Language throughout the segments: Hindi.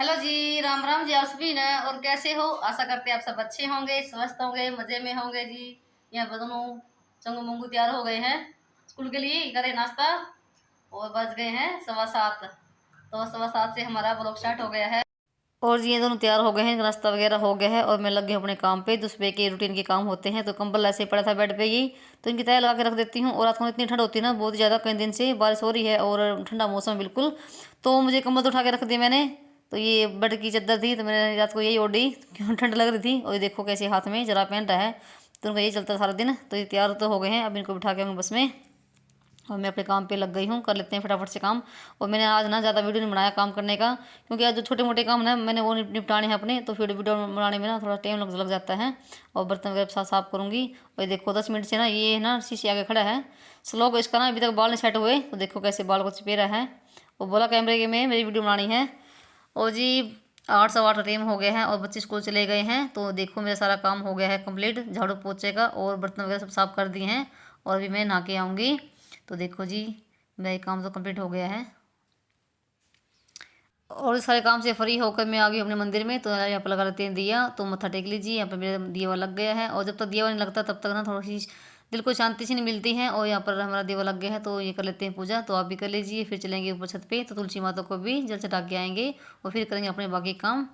हेलो जी, राम राम जी। आप सभी ना और कैसे हो? आशा करते हैं आप सब अच्छे होंगे, स्वस्थ होंगे, मजे में होंगे जी। यहाँ पर दोनों चंगू मंगू तैयार हो गए हैं स्कूल के लिए, करे नाश्ता। और बज गए हैं 7:15। तो 7:15 से हमारा ब्लॉग स्टार्ट हो गया है। और जी ये दोनों तैयार हो गए हैं, नाश्ता वगैरह हो गया है और मैं लग गई हूँ अपने काम पे। तो सुबह के रूटीन के काम होते हैं। तो कंबल ऐसे पड़ा था बेड पे ही, तो इनकी तय लगा के रख देती हूँ। और रात को इतनी ठंड होती है ना, बहुत ज़्यादा, कई दिन से बारिश हो रही है और ठंडा मौसम बिल्कुल। तो मुझे कंबल तो उठा के रख दी मैंने। तो ये बेड की चादर थी, तो मैंने रात को यही ओढ़ी क्यों ठंड लग रही थी। और ये देखो कैसे हाथ में जरा पहन रहा है, तो उनका यही चलता सारा दिन। तो ये तैयार तो हो गए हैं, अब इनको बिठा के बस में और मैं अपने काम पे लग गई हूँ। कर लेते हैं फटाफट से काम। और मैंने आज ना ज़्यादा वीडियो नहीं बनाया काम करने का, क्योंकि आज जो छोटे मोटे काम ना मैंने वो निपटाने हैं अपने। तो फिर वीडियो बनाने में ना थोड़ा टाइम लग जाता है। और बर्तन वगैरह साफ साफ करूँगी। और देखो 10 मिनट से ना ये ना शीशे आगे खड़ा है स्लोक, इसका ना अभी तक बाल नहीं सेट हुए। तो देखो कैसे बाल को चिपे रहा है। वो बोला कैमरे के में मेरी वीडियो बनानी है। और जी 8 सवा 8 का टाइम हो गया है और बच्चे स्कूल चले गए हैं। तो देखो मेरा सारा काम हो गया है कंप्लीट, झाड़ू पोछे का, और बर्तन वगैरह सब साफ कर दिए हैं। और अभी मैं नहा के आऊँगी। तो देखो जी मेरा काम तो कंप्लीट हो गया है। और इस सारे काम से फ्री होकर मैं आ गई अपने मंदिर में। तो यहाँ पर लगा लेते हैं दिया, तो मत्था टेक लीजिए। यहाँ पर मेरा दिया लग गया है। और जब तक दिया नहीं लगता तब तक ना थोड़ी सी दिल को शांति सी नहीं मिलती है। और यहाँ पर हमारा दिया लग गया है, तो ये कर लेते हैं पूजा। तो आप भी कर लीजिए। फिर चलेंगे ऊपर छत पे, तो तुलसी माता को भी जल चढ़ा के आएंगे और फिर करेंगे अपने बाकी काम।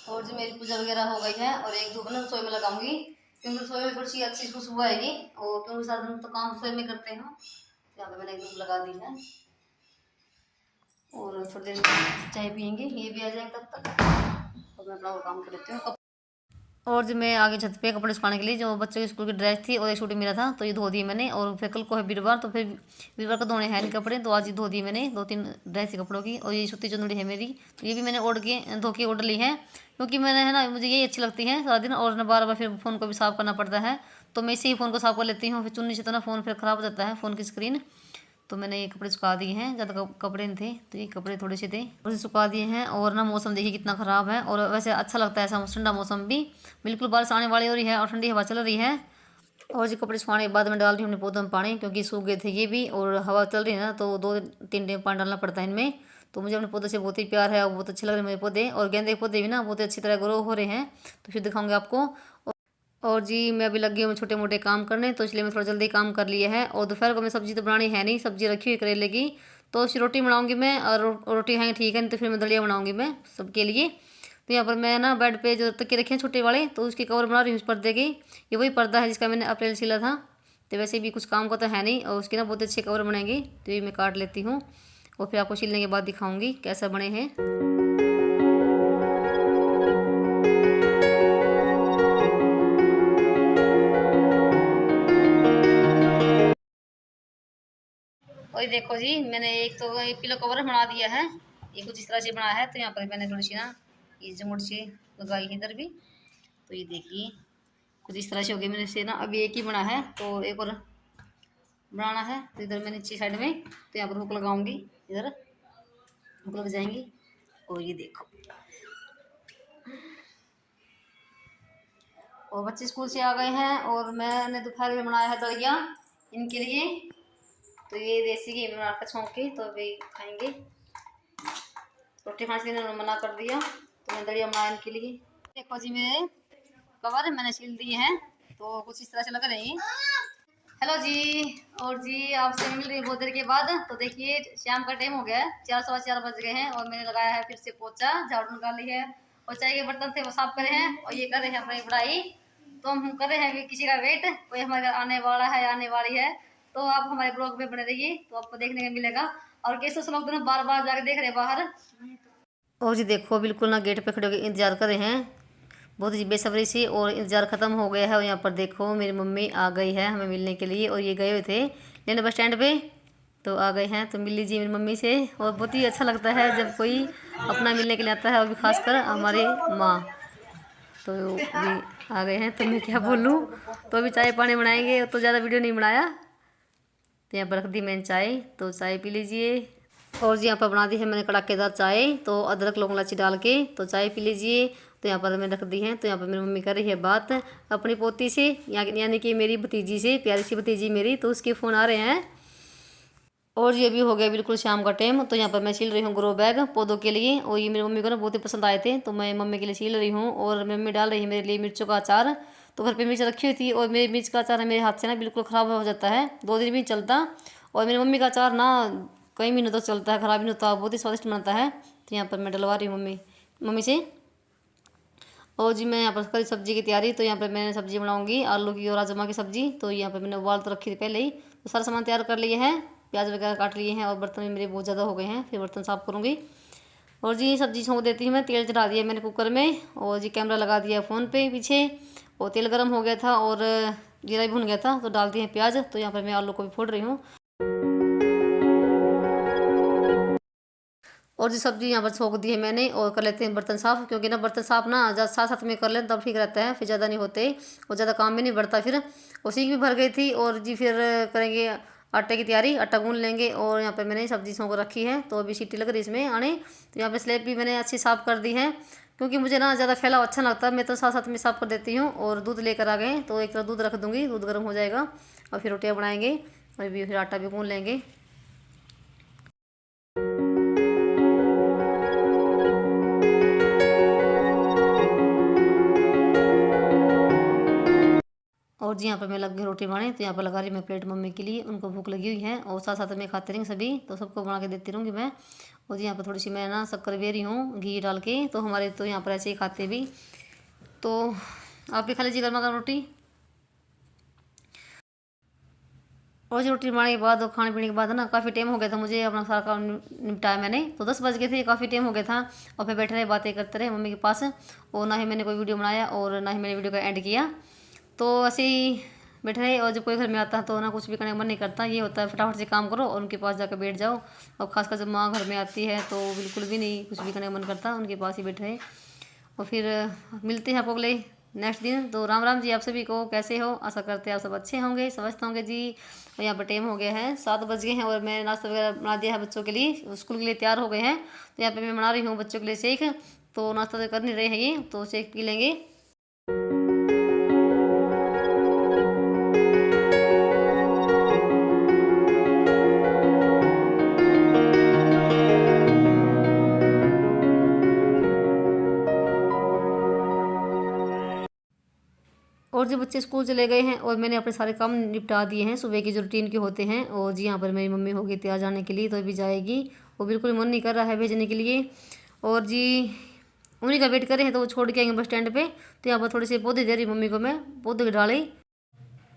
और जो मेरी पूजा वगैरह हो गई है, और एक धूप ना रसोई में लगाऊंगी, क्योंकि रसोई में थोड़ी सी अच्छी खुशबू आएगी। और क्योंकि सारा दिन तो काम रसोई में करते हैं, तो यहाँ पे मैंने एक धूप लगा दी है। और थोड़ी देर में चाय पियेंगे, ये भी आ जाए तब तक। और मैं अपना वो काम कर लेती हूँ। और जो मैं आगे छत पे कपड़े सुखाने के लिए, जो बच्चों की स्कूल की ड्रेस थी और एक सूट मेरा था, तो ये धो दिए मैंने। और फिर कल को है वीरवार, तो फिर वीरवार को धोने हैं नहीं कपड़े, तो आज ही धो दिए मैंने 2-3 ड्रेस थी कपड़ों की। और ये सूती चुंदड़ी है मेरी, तो ये भी मैंने ओढ़ के धो के ओढ़ ली है, क्योंकि मैंने है ना मुझे यही अच्छी लगती है सारा दिन। और ना बार बार फिर फ़ोन को भी साफ़ करना पड़ता है, तो मैं इसे ही फ़ोन को साफ़ कर लेती हूँ। फिर चुन्नी से तो ना फ़ोन फिर ख़राब हो जाता है, फ़ोन की स्क्रीन। तो मैंने ये कपड़े सुखा दिए हैं, ज़्यादा कपड़े नहीं थे, तो ये कपड़े थोड़े से थे, थोड़े से सुखा दिए हैं। और ना मौसम देखिए कितना ख़राब है। और वैसे अच्छा लगता है ऐसा ठंडा मौसम भी, बिल्कुल बारिश आने वाली हो रही है और ठंडी हवा चल रही है। और जी कपड़े सुखाने के बाद मैं डाल रही हूँ अपने पौधों में पानी, क्योंकि सूख गए थे ये भी, और हवा चल रही है ना, तो 2-3 टाइम पानी डालना पड़ता है इनमें। तो मुझे अपने पौधे से बहुत ही प्यार है और बहुत अच्छे लग रहे हैं मेरे पौधे। और गेंदे के पौधे भी ना बहुत अच्छी तरह ग्रो हो रहे हैं, तो फिर दिखाऊंगे आपको। और जी मैं अभी लगी हूँ छोटे मोटे काम करने, तो इसलिए मैं थोड़ा जल्दी काम कर लिया है। और दोपहर को मैं सब्जी तो बनानी है नहीं, सब्जी रखी हुई करेले की, तो उसकी रोटी बनाऊंगी मैं। और रोटी खाएंगे ठीक है, नहीं तो फिर मैं दलिया बनाऊंगी मैं सबके लिए। तो यहाँ पर मैं ना बेड पे जो तकिए रखे हैं छोटे वाले, तो उसके कवर बना रही हूँ उस पर्दे की। ये वही पर्दा है जिसका मैंने अप्रैल सिला था। तो वैसे भी कुछ काम का तो है नहीं, और उसके ना बहुत अच्छे कवर बनेंगे, तो ये मैं काट लेती हूँ। और फिर आपको सिलने के बाद दिखाऊंगी कैसा बने हैं। और ये देखो जी मैंने एक तो ये पिलो कवर बना दिया है, ये कुछ इस तरह से बना है। तो यहाँ पर मैंने थोड़ी सी ना ये जमुड़ से लगाई है इधर भी। तो ये देखिए कुछ इस तरह से हो गई मेरे से ना। अभी एक ही बना है, तो एक और बनाना है। तो इधर मैं नीचे साइड में, तो यहाँ पर हुक लगाऊंगी, इधर हुक लग जाएंगी। और ये देखो, और बच्चे स्कूल से आ गए हैं, और मैंने दोपहर में बनाया है दलिया इनके लिए। तो ये देसी घी में बनाकर छौंक के, तो अभी खाएंगे। रोटी खाने से इन्होंने मना कर दिया, तो मैं दलिया बनाया इनके लिए। देखो जी मेरे कवर मैंने सिल दिए हैं, तो कुछ इस तरह से लग रहे हैं। हेलो जी, और जी आपसे मिल रही है बहुत देर के बाद। तो देखिए शाम का टाइम हो गया है, 4-4:15 बज गए हैं, और मैंने लगाया है फिर से पोछा, झाड़ू निकाली है, और चाय के बर्तन थे वो साफ करे हैं, और ये कर रहे हैं अपनी पढ़ाई। तो हम कर रहे हैं कि किसी का वेट, कोई हमारे घर आने वाला है, आने वाली है। तो आप हमारे ब्लॉग में बने रहिए, तो आपको देखने को मिलेगा। और कैसे लोग तो बार बार जाके देख रहे हैं बाहर। और जी देखो बिल्कुल ना गेट पे खड़े होकर इंतजार कर रहे हैं बहुत ही बेसब्री से, और इंतज़ार ख़त्म हो गया है। और यहाँ पर देखो मेरी मम्मी आ गई है हमें मिलने के लिए, और ये गए हुए थे लेने बस स्टैंड पे, तो आ गए हैं। तो मिल लीजिए मेरी मम्मी से। और बहुत ही अच्छा लगता है जब कोई अपना मिलने के लिए आता है, और भी खासकर हमारे माँ। तो अभी आ गए हैं, तो मैं क्या बोलूँ। तो अभी चाय पानी बनाएंगे, तो ज़्यादा वीडियो नहीं बनाया। तो यहाँ पर रख दी मैंने चाय, तो चाय पी लीजिए। और जी यहाँ पर बना दी है मैंने कड़ाकेदार चाय, तो अदरक लौंग इलायची डाल के तो चाय पी लीजिए। तो यहाँ पर मैंने रख दी है। तो यहाँ पर मेरी मम्मी कर रही है बात अपनी पोती से, यानी कि मेरी भतीजी से, प्यारी सी भतीजी मेरी, तो उसके फ़ोन आ रहे हैं। और ये भी हो गया बिल्कुल शाम का टाइम। तो यहाँ पर मैं सील रही हूँ ग्रो बैग पौधों के लिए, और ये मेरी मम्मी को ना बहुत ही पसंद आए थे, तो मैं मम्मी के लिए सील रही हूँ। और मम्मी डाल रही है मेरे लिए मिर्चों का अचार। तो घर पे मिर्च रखी हुई थी, और मेरी मिर्च का अचार मेरे हाथ से ना बिल्कुल ख़राब हो जाता है, 2 दिन भी नहीं चलता। और मेरी मम्मी का अचार ना कई महीनों तक चलता है, ख़राब नहीं होता, बहुत ही स्वादिष्ट बनता है। तो यहाँ पर मैं डलवा रही हूँ मम्मी से। और जी मैं यहाँ पर करी सब्जी की तैयारी। तो यहाँ पर मैंने सब्जी बनाऊंगी आलू की और राजमा की सब्जी। तो यहाँ पर मैंने उबाल तो रखी थी पहले ही, तो सारा सामान तैयार कर लिए है, प्याज वगैरह काट लिए हैं, और बर्तन भी मेरे बहुत ज़्यादा हो गए हैं, फिर बर्तन साफ़ करूँगी। और जी सब्जी छोंक देती हूँ मैं। तेल चढ़ा दिया मैंने कुकर में, और जी कैमरा लगा दिया फ़ोन पे पीछे, और तेल गर्म हो गया था और जीरा भी भुन गया था, तो डाल दिए प्याज। तो यहाँ पर मैं आलू को भी फोड़ रही हूँ। और जी सब्जी यहाँ पर छोंक दी है मैंने, और कर लेते हैं बर्तन साफ़, क्योंकि ना बर्तन साफ़ ना साथ साथ में कर लें तब ठीक रहता है, फिर ज़्यादा नहीं होते और ज़्यादा काम भी नहीं बढ़ता फिर। उसी की भी भर गई थी। और जी फिर करेंगे आटे की तैयारी, आटा गूंद लेंगे। और यहाँ पे मैंने सब्जी छोंक रखी है, तो अभी सीटी लग रही इसमें आने। तो यहाँ पे स्लेब भी मैंने अच्छी साफ़ कर दी है, क्योंकि मुझे ना ज़्यादा फैला अच्छा लगता है, मैं तो साथ साथ में साफ़ कर देती हूँ। और दूध लेकर आ गए, तो एक तरफ दूध रख दूँगी, दूध गर्म हो जाएगा और फिर रोटियाँ बनाएंगे, और भी फिर आटा भी गूंद लेंगे। और जी यहाँ पर मैं लग गई रोटी बनाने। तो यहाँ पर लगा रही मैं प्लेट मम्मी के लिए, उनको भूख लगी हुई है, और साथ साथ में खाते रहेंगे सभी, तो सबको बना के देती रहूँगी मैं। और जी यहाँ पर थोड़ी सी मैं ना शक्कर भी रही हूँ घी डाल के, तो हमारे तो यहाँ पर ऐसे ही खाते भी। तो आप भी खा लीजिए गर्मा गर्म रोटी। और जी रोटी बनाने के बाद और खाने पीने के बाद ना काफ़ी टाइम हो गया था, मुझे अपना सारा काम निपटाया मैंने, तो 10 बज गए थे, काफ़ी टाइम हो गया था। और फिर बैठे रहे बातें करते रहे मम्मी के पास, और ना ही मैंने कोई वीडियो बनाया और ना ही मैंने वीडियो का एंड किया। तो ऐसे ही बैठे रहे। और जब कोई घर में आता है तो ना कुछ भी करने का मन नहीं करता, ये होता है फटाफट से काम करो और उनके पास जाकर बैठ जाओ। और ख़ासकर जब माँ घर में आती है तो बिल्कुल भी नहीं कुछ भी करने का मन करता, उनके पास ही बैठे रहे। और फिर मिलते हैं आप अगले नेक्स्ट दिन। तो राम राम जी आप सभी को, कैसे हो? आशा करते हैं आप सब अच्छे होंगे, समझते होंगे जी। और यहाँ पर टाइम हो गया है 7 बज गए हैं, और मैं नाश्ता वगैरह बना दिया है बच्चों के लिए, स्कूल के लिए तैयार हो गए हैं। तो यहाँ पर मैं बना रही हूँ बच्चों के लिए शेक। तो नाश्ता तो कर नहीं रहे हैं ये, तो शेक पी लेंगे। और जो बच्चे स्कूल चले गए हैं, और मैंने अपने सारे काम निपटा दिए हैं सुबह के जो रूटीन के होते हैं। और जी यहाँ पर मेरी मम्मी होगी तैयार जाने के लिए, तो अभी जाएगी, वो बिल्कुल मन नहीं कर रहा है भेजने के लिए। और जी उन्हीं का वेट कर रहे हैं, तो वो छोड़ के आएंगे बस स्टैंड पे। तो यहाँ पर थोड़े से पौधे दे रही मम्मी को मैं, पौधे की डाली।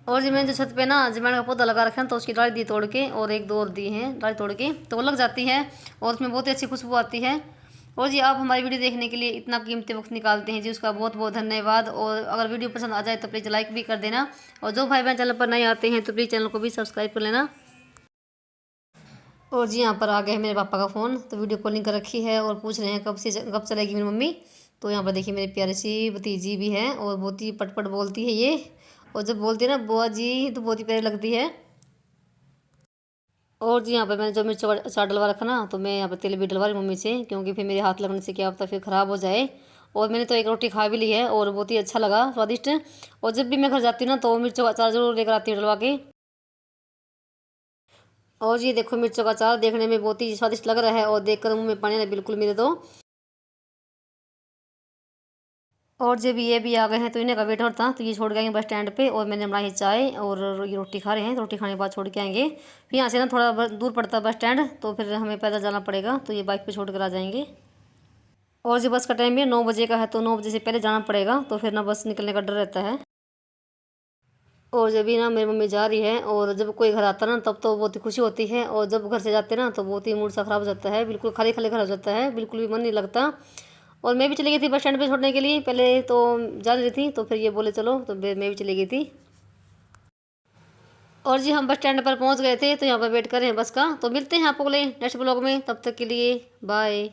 और जी मैंने जो छत पे ना जमैन का पौधा लगा रखा है, तो उसकी डाली दी तोड़ के, और एक दो और दी हैं डाली तोड़ के, तो वो लग जाती है और उसमें बहुत ही अच्छी खुशबू आती है। और जी आप हमारी वीडियो देखने के लिए इतना कीमती वक्त निकालते हैं जी, उसका बहुत बहुत धन्यवाद। और अगर वीडियो पसंद आ जाए तो प्लीज़ लाइक भी कर देना, और जो भाई बहन चैनल पर नए आते हैं तो प्लीज़ चैनल को भी सब्सक्राइब कर लेना। और जी यहाँ पर आ गया है मेरे पापा का फ़ोन, तो वीडियो कॉलिंग कर रखी है, और पूछ रहे हैं कब चलेगी मेरी मम्मी। तो यहाँ पर देखिए मेरी प्यारी सी भतीजी भी है, और बहुत ही पटपट बोलती है ये, और जब बोलती है ना बुआ जी तो बहुत ही प्यारी लगती है। और जी यहाँ पे मैंने जो मिर्च अचार डलवा रखा ना, तो मैं यहाँ पे तेल भी डलवा रही मम्मी से, क्योंकि फिर मेरे हाथ लगने से क्या पता फिर ख़राब हो जाए। और मैंने तो एक रोटी खा भी ली है, और बहुत ही अच्छा लगा, स्वादिष्ट। और जब भी मैं घर जाती हूँ ना तो मिर्चों का अचार जरूर लेकर आती हूँ डलवा के। और ये देखो मिर्चों का अचार देखने में बहुत ही स्वादिष्ट लग रहा है, और देखकर मुँह में पानी ना बिल्कुल मेरे तो। और जब ये भी आ गए हैं तो इन्हें का वेट और था, तो ये छोड़ के आएंगे बस स्टैंड पे, और मैंने बनाई चाय और ये रोटी खा रहे हैं, तो रोटी खाने के बाद छोड़ के आएंगे। फिर यहाँ से ना थोड़ा दूर पड़ता है बस स्टैंड, तो फिर हमें पैदल जाना पड़ेगा, तो ये बाइक पे छोड़ कर आ जाएंगे। और जो बस का टाइम भी 9 बजे का है, तो 9 बजे से पहले जाना पड़ेगा, तो फिर ना बस निकलने का डर रहता है। और जब भी ना मेरी मम्मी जा रही है, और जब कोई घर आता है ना तब तो बहुत ही खुशी होती है, और जब घर से जाते हैं ना तो बहुत ही मूड सा ख़राब हो जाता है, बिल्कुल खाली खाली घर हो जाता है, बिल्कुल भी मन नहीं लगता। और मैं भी चली गई थी बस स्टैंड पे छोड़ने के लिए, पहले तो जा रही थी, तो फिर ये बोले चलो, तो फिर मैं भी चली गई थी। और जी हम बस स्टैंड पर पहुंच गए थे, तो यहाँ पर वेट कर रहे हैं बस का। तो मिलते हैं आपको अगले नेक्स्ट ब्लॉग में, तब तक के लिए बाय।